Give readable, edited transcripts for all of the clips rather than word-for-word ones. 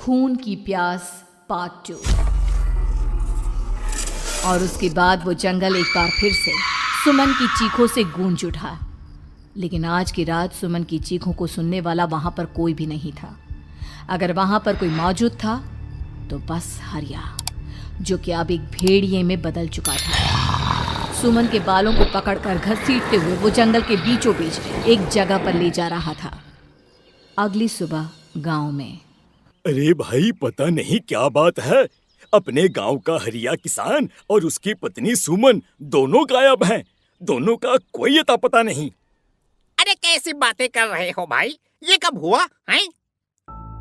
खून की प्यास पार्ट 2। और उसके बाद वो जंगल एक बार फिर से सुमन की चीखों से गूंज उठा। लेकिन आज की रात सुमन की चीखों को सुनने वाला वहां पर कोई भी नहीं था। अगर वहां पर कोई मौजूद था तो बस हरिया, जो कि अब एक भेड़िए में बदल चुका था। सुमन के बालों को पकड़कर घसीटते हुए वो जंगल के बीचों बीच एक जगह पर ले जा रहा था। अगली सुबह गांव में। अरे भाई, पता नहीं क्या बात है, अपने गांव का हरिया किसान और उसकी पत्नी सुमन दोनों गायब हैं। दोनों का कोई अता पता नहीं। अरे कैसी बातें कर रहे हो भाई, ये कब हुआ हैं?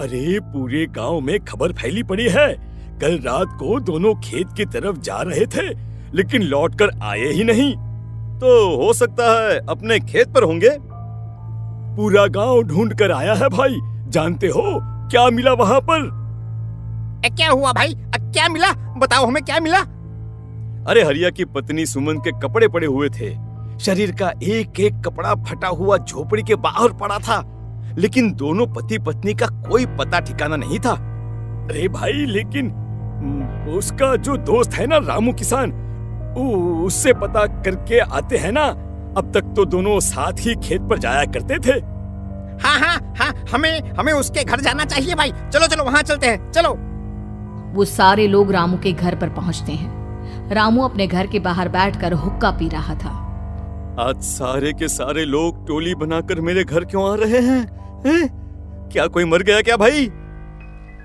अरे पूरे गांव में खबर फैली पड़ी है। कल रात को दोनों खेत की तरफ जा रहे थे, लेकिन लौटकर आए ही नहीं। तो हो सकता है अपने खेत पर होंगे। पूरा गांव ढूंढ कर आया है भाई। जानते हो क्या मिला वहां पर? क्या हुआ भाई? क्या मिला? बताओ हमें, क्या मिला? अरे हरिया की पत्नी सुमन के कपड़े पड़े हुए थे। शरीर का एक एक कपड़ा फटा हुआ झोपड़ी के बाहर पड़ा था, लेकिन दोनों पति पत्नी का कोई पता ठिकाना नहीं था। अरे भाई, लेकिन उसका जो दोस्त है ना रामू किसान, उससे पता करके आते हैं ना। अब तक तो दोनों साथ ही खेत पर जाया करते थे। हाँ, हमें उसके घर जाना चाहिए भाई। चलो वहाँ चलते हैं, चलो। वो सारे लोग रामू के घर पर पहुंचते हैं। रामू अपने घर के बाहर बैठकर हुक्का पी रहा था। आज सारे के सारे लोग टोली बनाकर मेरे घर क्यों आ रहे हैं? क्या कोई मर गया क्या भाई?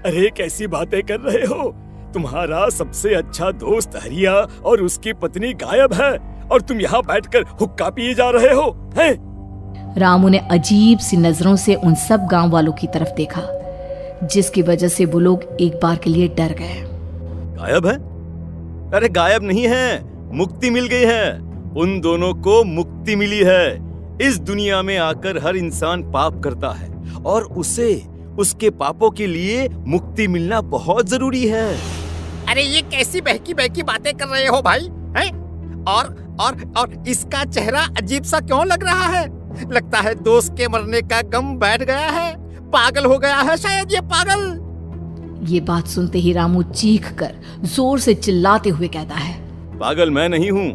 अरे कैसी बातें कर रहे हो? तुम्हारा सबसे अच्छा दोस्त हरिया और उसकी पत्नी गायब है और तुम यहाँ बैठकर हुक्का पिए जा रहे हो हैं? रामू ने अजीब सी नजरों से उन सब गांव वालों की तरफ देखा, जिसकी वजह से वो लोग एक बार के लिए डर गए। गायब है? अरे गायब नहीं है, मुक्ति मिल गई है। उन दोनों को मुक्ति मिली है। इस दुनिया में आकर हर इंसान पाप करता है और उसे उसके पापों के लिए मुक्ति मिलना बहुत जरूरी है। अरे ये कैसी बहकी बहकी बातें कर रहे हो भाई हैं? और इसका चेहरा अजीब सा क्यों लग रहा है? लगता है दोस्त के मरने का गम बैठ गया है। पागल हो गया है शायद ये पागल। ये बात सुनते ही रामू चीख कर जोर से चिल्लाते हुए कहता है, पागल मैं नहीं हूँ,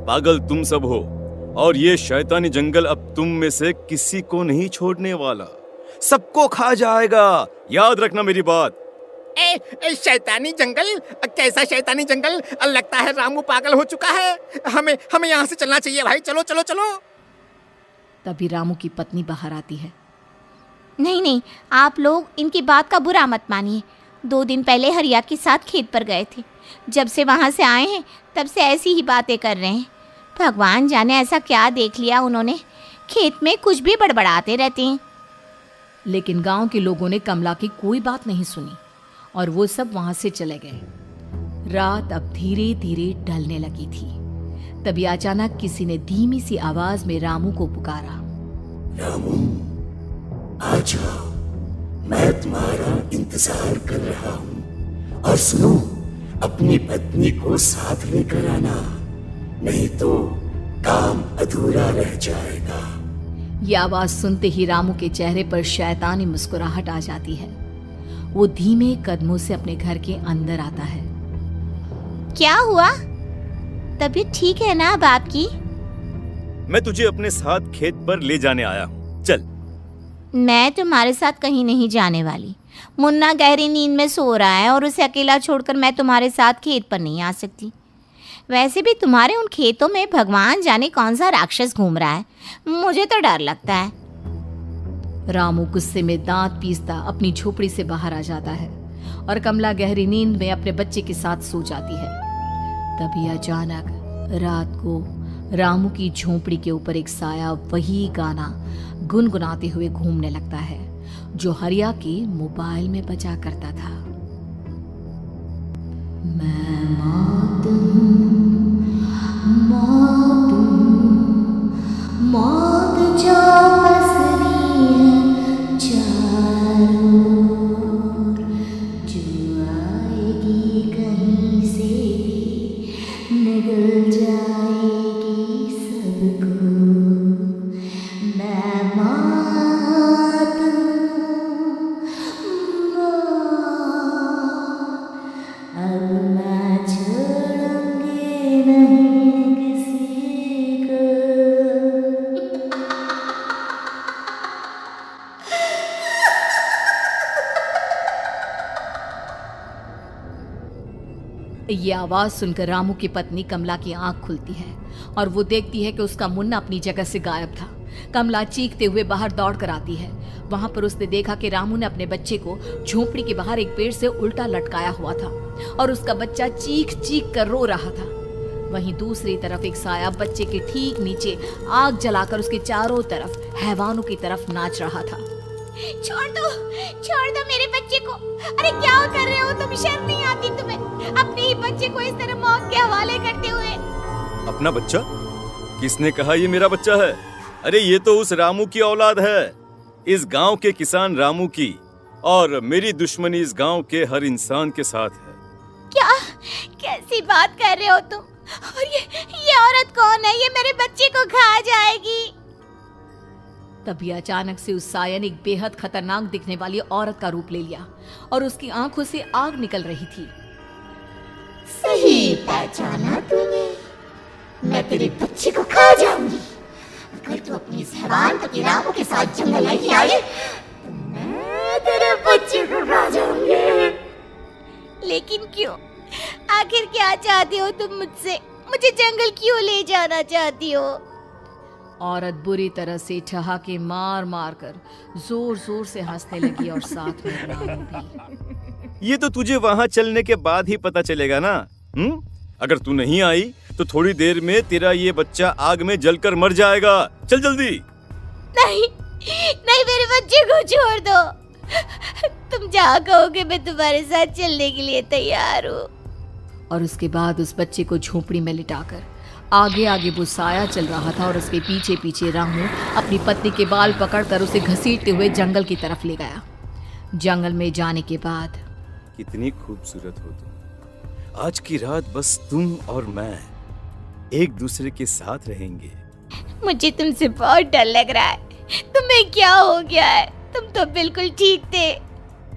पागल तुम सब हो। और ये शैतानी जंगल अब तुम में से किसी को नहीं छोड़ने वाला, सबको खा जाएगा। याद रखना मेरी बात। शैतानी जंगल? कैसा शैतानी जंगल? लगता है रामू पागल हो चुका है। हमें यहाँ से चलना चाहिए भाई। चलो। तभी रामू की पत्नी बाहर आती है। नहीं, आप लोग इनकी बात का बुरा मत मानिए। 2 दिन पहले हरिया के साथ खेत पर गए थे। जब से वहाँ से आए हैं तब से ऐसी ही बातें कर रहे हैं। भगवान जाने ऐसा क्या देख लिया उन्होंने, खेत में कुछ भी बड़बड़ाते रहते हैं। लेकिन गांव के लोगों ने कमला की कोई बात नहीं सुनी और वो सब वहां से चले गए। रात अब धीरे धीरे ढलने लगी थी। तभी अचानक किसी ने धीमी सी आवाज में रामू को पुकारा। रामू, आ जाओ, मैं तुम्हारा इंतजार कर रहा हूँ। और सुनो, अपनी पत्नी को साथ लेकर आना, नहीं तो काम अधूरा रह जाएगा। ये आवाज सुनते ही रामू के चेहरे पर शैतानी मुस्कुराहट आ जाती है। वो धीमे कदमों से अपने घर के अंदर आता है। क्या हुआ? तबीयत ठीक है ना अब आपकी? मैं तुझे अपने साथ खेत पर ले जाने आया हूँ, चल। मैं तुम्हारे साथ कहीं नहीं जाने वाली। मुन्ना गहरी नींद में सो रहा है और उसे अकेला छोड़कर मैं तुम्हारे साथ खेत पर नहीं आ सकती। वैसे भी तुम्हारे उन खेतों में भगवान जाने कौन सा राक्षस घूम रहा है, मुझे तो डर लगता है। रामू गुस्से में दांत पीसता अपनी झोपड़ी से बाहर आ जाता है और कमला गहरी नींद में अपने बच्चे के साथ सो जाती है। तभी अचानक रात को रामू की झोपड़ी के ऊपर एक साया वही गाना गुनगुनाते हुए घूमने लगता है जो हरिया के मोबाइल में बजा करता था। मैं मौत जो पसरी है चारों ओर, जो आएगी कहीं से भी निगल जाएगी सबको। मैं मौत ये आवाज सुनकर रामू की पत्नी कमला की आंख खुलती है और वो देखती है कि उसका मुन्ना अपनी जगह से गायब था। कमला चीखते हुए बाहर दौड़ कर आती है। वहां पर उसने देखा कि रामू ने अपने बच्चे को झोपड़ी के बाहर एक पेड़ से उल्टा लटकाया हुआ था और उसका बच्चा चीख चीख कर रो रहा था। वहीं दूसरी तरफ एक साया बच्चे के ठीक नीचे आग जलाकर उसके चारों तरफ हैवानों की तरफ नाच रहा था। छोड़ दो मेरे बच्चे को। अरे क्या कर रहे हो तुम? शर्म नहीं आती तुम्हें अपने ही बच्चे को इस तरह मौत के हवाले करते हुए? अपना बच्चा? किसने कहा ये मेरा बच्चा है? अरे ये तो उस रामू की औलाद है, इस गांव के किसान रामू की, और मेरी दुश्मनी इस गांव के हर इंसान के साथ है। क्या? कैसी बात कर रहे हो तुम? और ये औरत कौन है? ये मेरे बच्चे को खा जाएगी। तभी अचानक से उस साया ने एक बेहद खतरनाक दिखने वाली औरत का रूप ले लिया और उसकी आंखों से आग निकल रही थी। सही पहचाना तूने। मैं तेरे बच्चे को खा जाऊंगी। अगर तू अपनी इस हैवान पति रामू के साथ जंगल नहीं आई तो मैं तेरे बच्चे को खा जाऊंगी। लेकिन क्यों? आखिर क्या चाहते हो तुम मुझसे? मुझे जंगल क्यों ले जाना चाहती हो? औरत बुरी तरह से ठहाके मार मार कर जोर जोर से हंसने लगी और साथ में रामू भी। ये तो तुझे वहाँ चलने के बाद ही पता चलेगा ना। अगर तू नहीं आई तो थोड़ी देर में तेरा ये बच्चा आग में जलकर मर जाएगा। चल जल्दी। नहीं नहीं, मेरे बच्चे को छोड़ दो। तुम जहाँ कहोगे मैं तुम्हारे साथ चलने के लिए तैयार हूँ। और उसके बाद उस बच्चे को झोपड़ी में लिटाकर आगे आगे वो साया चल रहा था और उसके पीछे पीछे रामू अपनी पत्नी के बाल पकड़कर उसे घसीटते हुए जंगल की तरफ ले गया। जंगल में जाने के बाद, कितनी खूबसूरत हो तुम। आज की रात बस तुम और मैं एक दूसरे के साथ रहेंगे। मुझे तुमसे बहुत डर लग रहा है। तुम्हें क्या हो गया है? तुम तो बिल्कुल ठीक थे।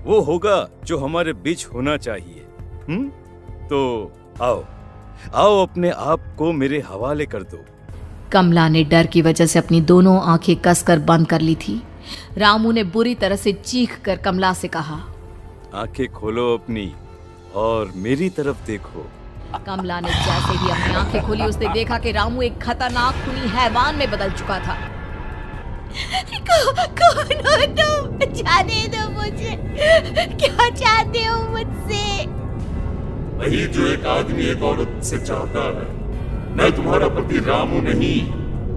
वो होगा जो हमारे बीच होना चाहिए। तो आओ आओ, अपने आप को मेरे हवाले कर दो। कमला ने डर की वजह से अपनी दोनों आंखें कसकर बंद कर ली थी। रामू ने बुरी तरह से चीख कर कमला से कहा, आंखें खोलो अपनी और मेरी तरफ देखो। कमला ने जैसे ही अपनी आंखें खोली उसने देखा कि रामू एक खतरनाक खूनी हैवान में बदल चुका था। कौन हो तुम? जाने दो मुझे। क्या चाहते हो मुझसे? वही जो एक आदमी एक औरत से चाहता है। मैं तुम्हारा पति रामू नहीं,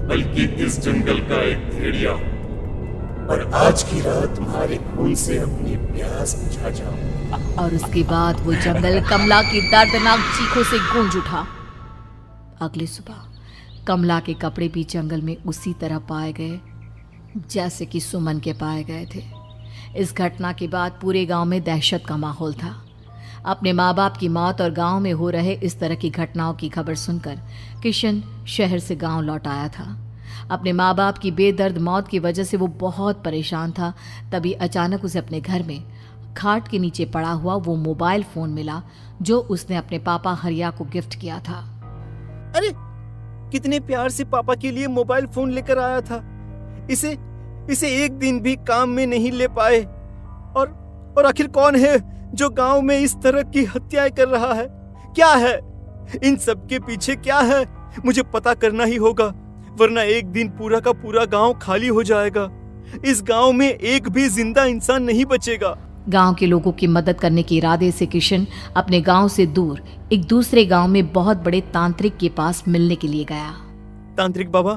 बल्कि इस जंगल का एक भेड़िया हूँ, और आज की रात तुम्हारे खून से अपनी प्यास बुझा जाऊं। और उसके बाद वो जंगल कमला की दर्दनाक चीखों से गूंज उठा। अगली सुबह कमला के कपड़े भी जंगल में उसी तरह पाए गए जैसे कि सुमन के पाए गए थे। इस घटना के बाद पूरे गांव में दहशत का माहौल था। अपने माँ बाप की मौत और गांव में हो रहे इस तरह की घटनाओं की खबर सुनकर किशन शहर से गांव लौट आया था। अपने माँ बाप की बेदर्द मौत की वजह से वो बहुत परेशान था। तभी अचानक उसे अपने घर में खाट के नीचे पड़ा हुआ वो मोबाइल फोन मिला जो उसने अपने पापा हरिया को गिफ्ट किया था। अरे कितने प्यार से पापा के लिए मोबाइल फोन लेकर आया था। इसे एक दिन भी काम में नहीं ले पाए। और आखिर कौन है जो गांव में इस तरह की हत्याएं कर रहा है? क्या है इन सब के पीछे? क्या है? मुझे पता करना ही होगा, वरना एक दिन पूरा का पूरा गांव खाली हो जाएगा। इस गांव में एक भी जिंदा इंसान नहीं बचेगा। गांव के लोगों की मदद करने के इरादे से किशन अपने गांव से दूर एक दूसरे गांव में बहुत बड़े तांत्रिक के पास मिलने के लिए गया। तांत्रिक बाबा,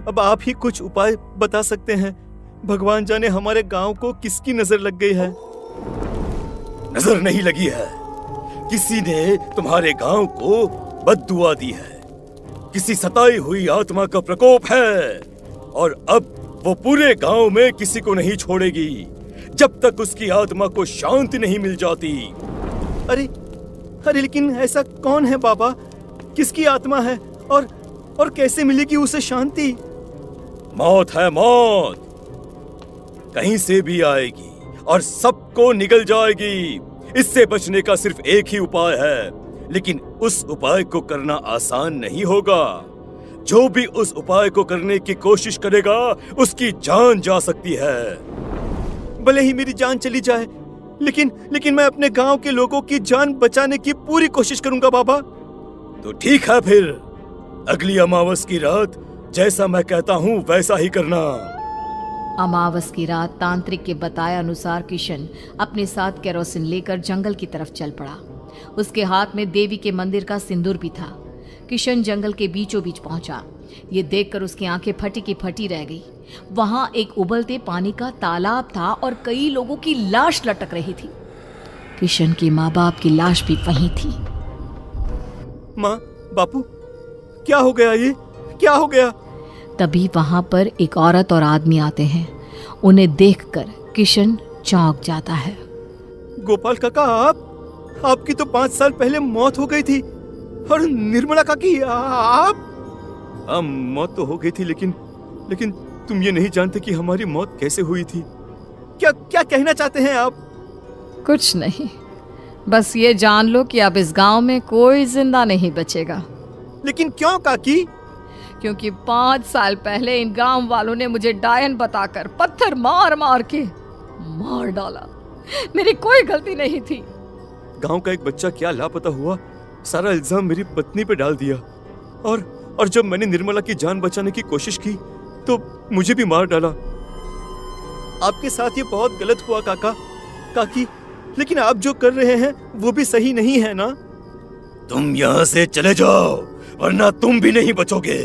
अब आप ही कुछ उपाय बता सकते हैं। भगवान जाने हमारे गांव को किसकी नजर लग गई है। नजर नहीं लगी है, किसी ने तुम्हारे गांव को बद्दुआ दी है। किसी सताई हुई आत्मा का प्रकोप है और अब वो पूरे गांव में किसी को नहीं छोड़ेगी जब तक उसकी आत्मा को शांति नहीं मिल जाती। अरे लेकिन ऐसा कौन है बाबा? किसकी आत्मा है और कैसे मिलेगी उसे शांति? मौत है, मौत कहीं से भी आएगी और सबको निगल जाएगी। इससे बचने का सिर्फ एक ही उपाय है, लेकिन उस उपाय को करना आसान नहीं होगा। जो भी उस उपाय को करने की कोशिश करेगा उसकी जान जा सकती है। भले ही मेरी जान चली जाए, लेकिन मैं अपने गांव के लोगों की जान बचाने की पूरी कोशिश करूंगा बाबा। तो ठीक है फिर, अगली अमावस की रात जैसा मैं कहता हूँ वैसा ही करना। अमावस की रात तांत्रिक के बताए अनुसार किशन अपने साथ केरोसिन लेकर जंगल की तरफ चल पड़ा। उसके हाथ में देवी के मंदिर का सिंदूर भी था। किशन जंगल के बीचों बीच पहुंचा। ये देखकर उसकी आंखें फटी की फटी रह गई। वहां एक उबलते पानी का तालाब था और कई लोगों की लाश लटक रही थी। किशन की माँ बाप की लाश भी वहीं थी। माँ, बापू, क्या हो गया? ये क्या हो गया? तभी वहां पर एक औरत और आदमी आते हैं। उन्हें देखकर किशन चौंक जाता है। गोपाल काका, आपकी तो 5 साल पहले मौत हो गई थी। और निर्मला काकी, आप? हाँ, मौत तो हो गई थी, लेकिन तुम ये नहीं जानते कि हमारी मौत कैसे हुई थी। क्या कहना चाहते हैं आप? कुछ नहीं, बस ये जान लो कि अब इस गांव में कोई जिंदा नहीं बचेगा। लेकिन क्यों काकी? क्योंकि 5 साल पहले इन गांव वालों ने मुझे डायन बताकर पत्थर मार मार के मार डाला। मेरी कोई गलती नहीं थी। गांव का एक बच्चा क्या लापता हुआ, सारा इल्जाम मेरी पत्नी पे डाल दिया। और जब मैंने निर्मला की जान बचाने की कोशिश की तो मुझे भी मार डाला। आपके साथ ये बहुत गलत हुआ काकी, लेकिन आप जो कर रहे हैं वो भी सही नहीं है ना? तुम यहाँ से चले जाओ वरना तुम भी नहीं बचोगे।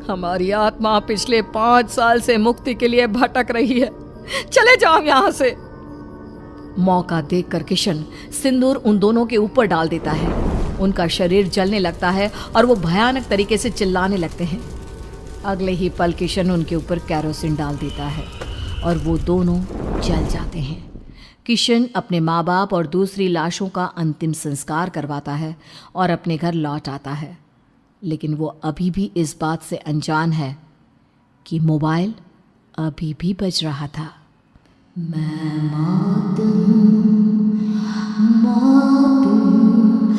हमारी आत्मा पिछले 5 साल से मुक्ति के लिए भटक रही है। चले जाओ यहाँ से। मौका देखकर किशन सिंदूर उन दोनों के ऊपर डाल देता है। उनका शरीर जलने लगता है और वो भयानक तरीके से चिल्लाने लगते हैं। अगले ही पल किशन उनके ऊपर केरोसिन डाल देता है और वो दोनों जल जाते हैं। किशन अपने माँ बाप और दूसरी लाशों का अंतिम संस्कार करवाता है और अपने घर लौट आता है। लेकिन वो अभी भी इस बात से अनजान है कि मोबाइल अभी भी बज रहा था। मैं मौत हूँ, मौत हूँ,